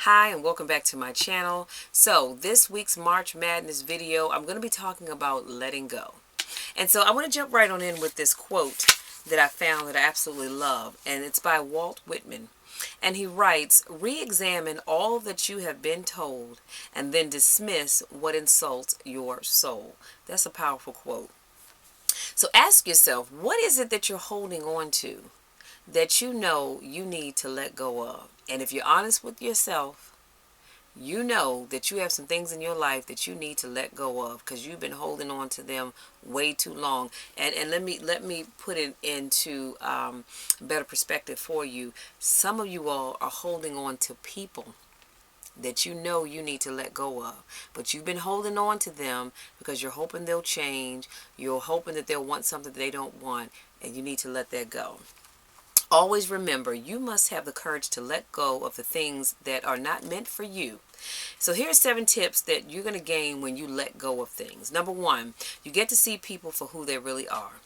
Hi and welcome back to my channel. So this week's March Madness video, I'm going to be talking about letting go. And so I want to jump right on in with this quote that I found that I absolutely love, and it's by Walt Whitman. And he writes, "Re-examine all that you have been told and then dismiss what insults your soul." That's a powerful quote. So ask yourself, what is it that you're holding on to that you know you need to let go of? And if you're honest with yourself, you know that you have some things in your life that you need to let go of because you've been holding on to them way too long. And let me put it into better perspective for you. Some of you all are holding on to people that you know you need to let go of, but you've been holding on to them because you're hoping they'll change. You're hoping that they'll want something that they don't want, and you need to let that go. Always remember, you must have the courage to let go of the things that are not meant for you. So here's 7 tips that you're going to gain when you let go of things. Number 1, you get to see people for who they really are.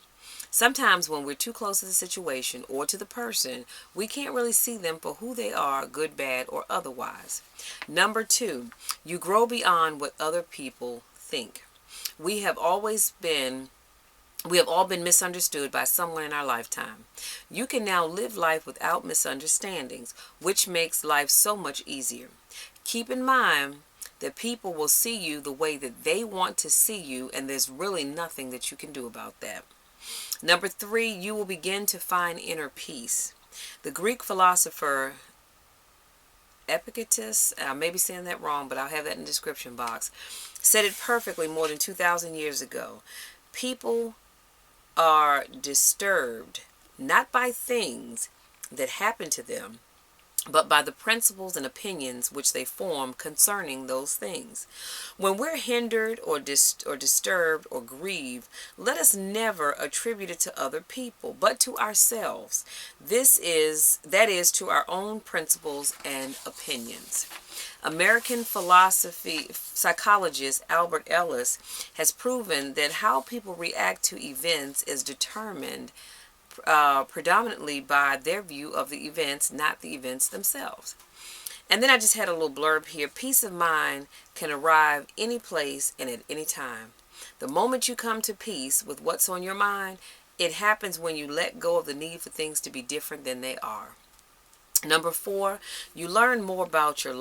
Sometimes when we're too close to the situation or to the person, we can't really see them for who they are, good, bad, or otherwise. Number 2, you grow beyond what other people think. We have always been We have all been misunderstood by someone in our lifetime. You can now live life without misunderstandings, which makes life so much easier. Keep in mind that people will see you the way that they want to see you, and there's really nothing that you can do about that. Number 3, you will begin to find inner peace. The Greek philosopher Epictetus, I may be saying that wrong, but I'll have that in the description box, said it perfectly more than 2,000 years ago. People are disturbed not by things that happen to them, but by the principles and opinions which they form concerning those things. When we're hindered or disturbed or grieved, let us never attribute it to other people, but to ourselves. That is to our own principles and opinions. American psychologist Albert Ellis has proven that how people react to events is determined predominantly by their view of the events, not the events themselves. And then I just had a little blurb here. Peace of mind can arrive any place and at any time. The moment you come to peace with what's on your mind, it happens when you let go of the need for things to be different than they are. Number 4, you learn more about you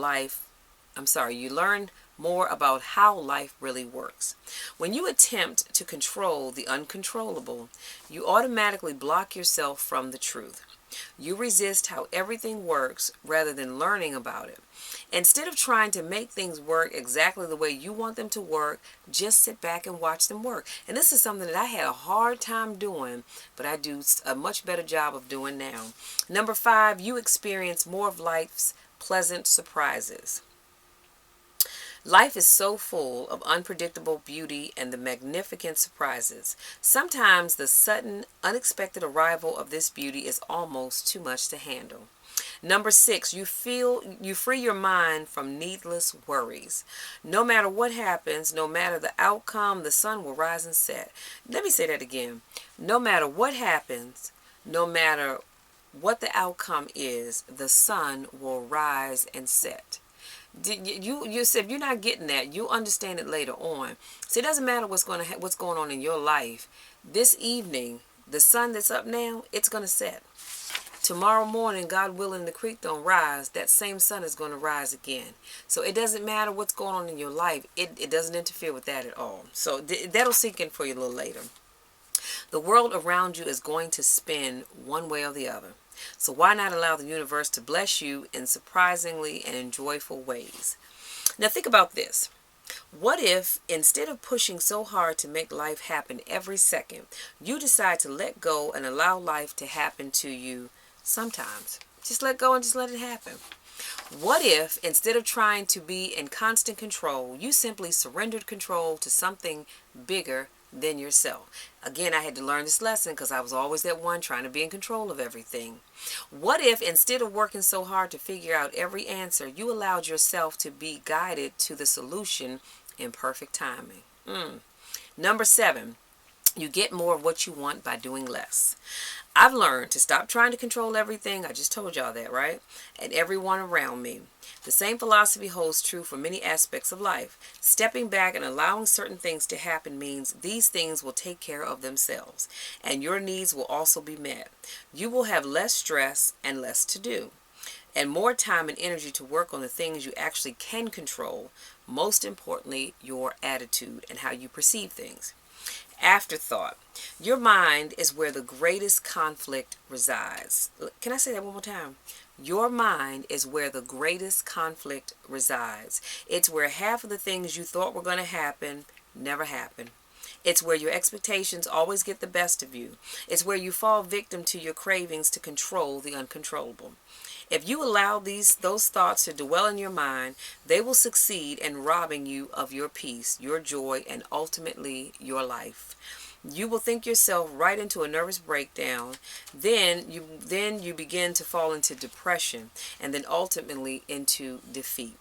learn more about how life really works. When you attempt to control the uncontrollable, you automatically block yourself from the truth. You resist how everything works rather than learning about it. Instead of trying to make things work exactly the way you want them to work, just sit back and watch them work. And this is something that I had a hard time doing, but I do a much better job of doing now. Number 5, you experience more of life's pleasant surprises. Life is so full of unpredictable beauty and the magnificent surprises. Sometimes the sudden, unexpected arrival of this beauty is almost too much to handle. Number 6, you free your mind from needless worries. No matter what happens, no matter the outcome, the sun will rise and set. Let me say that again. No matter what happens, no matter what the outcome is, the sun will rise and set. You said if you're not getting that, you understand it later on. So it doesn't matter what's going on in your life. This evening, the sun that's up now, it's going to set. Tomorrow morning, God willing, the creek don't rise, that same sun is going to rise again. So it doesn't matter what's going on in your life. It doesn't interfere with that at all. So that'll sink in for you a little later. The world around you is going to spin one way or the other. So why not allow the universe to bless you in surprisingly and in joyful ways? Now think about this. What if instead of pushing so hard to make life happen every second, you decide to let go and allow life to happen to you sometimes? Just let go and just let it happen. What if instead of trying to be in constant control, you simply surrendered control to something bigger than yourself? Again, I had to learn this lesson because I was always that one trying to be in control of everything. What if instead of working so hard to figure out every answer, you allowed yourself to be guided to the solution in perfect timing? Number 7, You get more of what you want by doing less. I've learned to stop trying to control everything. I just told y'all that, right? And everyone around me. The same philosophy holds true for many aspects of life. Stepping back and allowing certain things to happen means these things will take care of themselves, and your needs will also be met. You will have less stress and less to do, and more time and energy to work on the things you actually can control. Most importantly, your attitude and how you perceive things. Afterthought. Your mind is where the greatest conflict resides. Can I say that one more time? Your mind is where the greatest conflict resides. It's where half of the things you thought were going to happen never happen. It's where your expectations always get the best of you. It's where you fall victim to your cravings to control the uncontrollable. If you allow those thoughts to dwell in your mind, they will succeed in robbing you of your peace, your joy, and ultimately your life. You will think yourself right into a nervous breakdown. Then you begin to fall into depression, and then ultimately into defeat.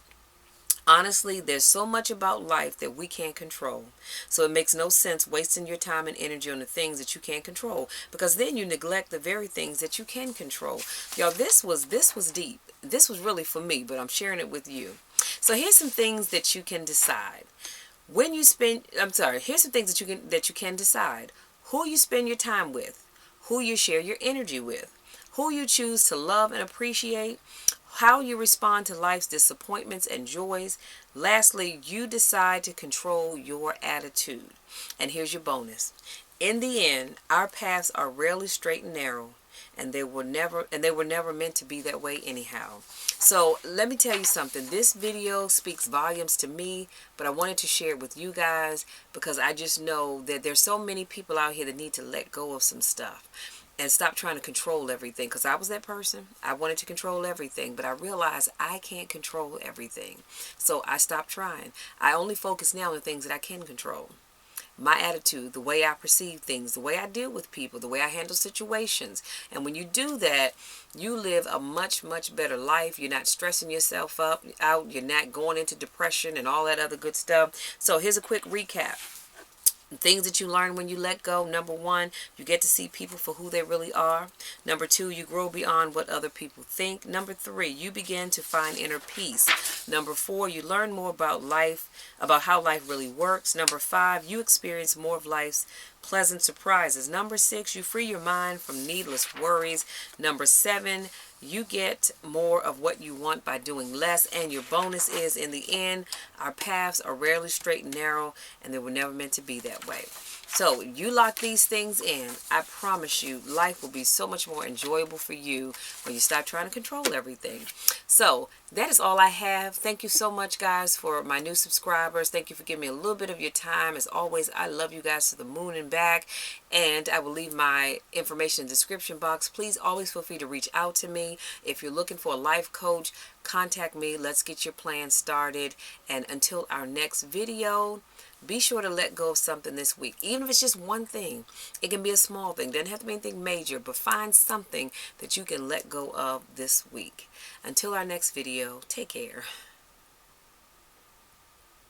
Honestly, there's so much about life that we can't control. So it makes no sense wasting your time and energy on the things that you can't control, because then you neglect the very things that you can control. Y'all, this was deep. This was really for me, but I'm sharing it with you. So here's some things that you can decide. Here's some things that you can decide. Who you spend your time with, who you share your energy with, who you choose to love and appreciate, how you respond to life's disappointments and joys. Lastly, you decide to control your attitude. And here's your bonus. In the end, our paths are rarely straight and narrow, and they were never meant to be that way anyhow. So let me tell you something. This video speaks volumes to me, but I wanted to share it with you guys because I just know that there's so many people out here that need to let go of some stuff and stop trying to control everything, because I was that person. I wanted to control everything, but I realized I can't control everything. So I stopped trying. I only focus now on the things that I can control. My attitude, the way I perceive things, the way I deal with people, the way I handle situations. And when you do that, you live a much, much better life. You're not stressing yourself out. You're not going into depression and all that other good stuff. So here's a quick recap. Things that you learn when you let go. Number one, you get to see people for who they really are. Number two, you grow beyond what other people think. Number three, you begin to find inner peace. Number four, you learn more about life, about how life really works. Number five, you experience more of life's pleasant surprises. Number six, you free your mind from needless worries. Number seven, you get more of what you want by doing less. And your bonus is, in the end, our paths are rarely straight and narrow, and they were never meant to be that way. So you lock these things in, I promise you, life will be so much more enjoyable for you when you stop trying to control everything. So that is all I have. Thank you so much, guys, for my new subscribers. Thank you for giving me a little bit of your time. As always, I love you guys to the moon and back. And I will leave my information in the description box. Please always feel free to reach out to me. If you're looking for a life coach, contact me. Let's get your plan started. And until our next video, be sure to let go of something this week. Even if it's just one thing. It can be a small thing. Doesn't have to be anything major. But find something that you can let go of this week. Until our next video, take care.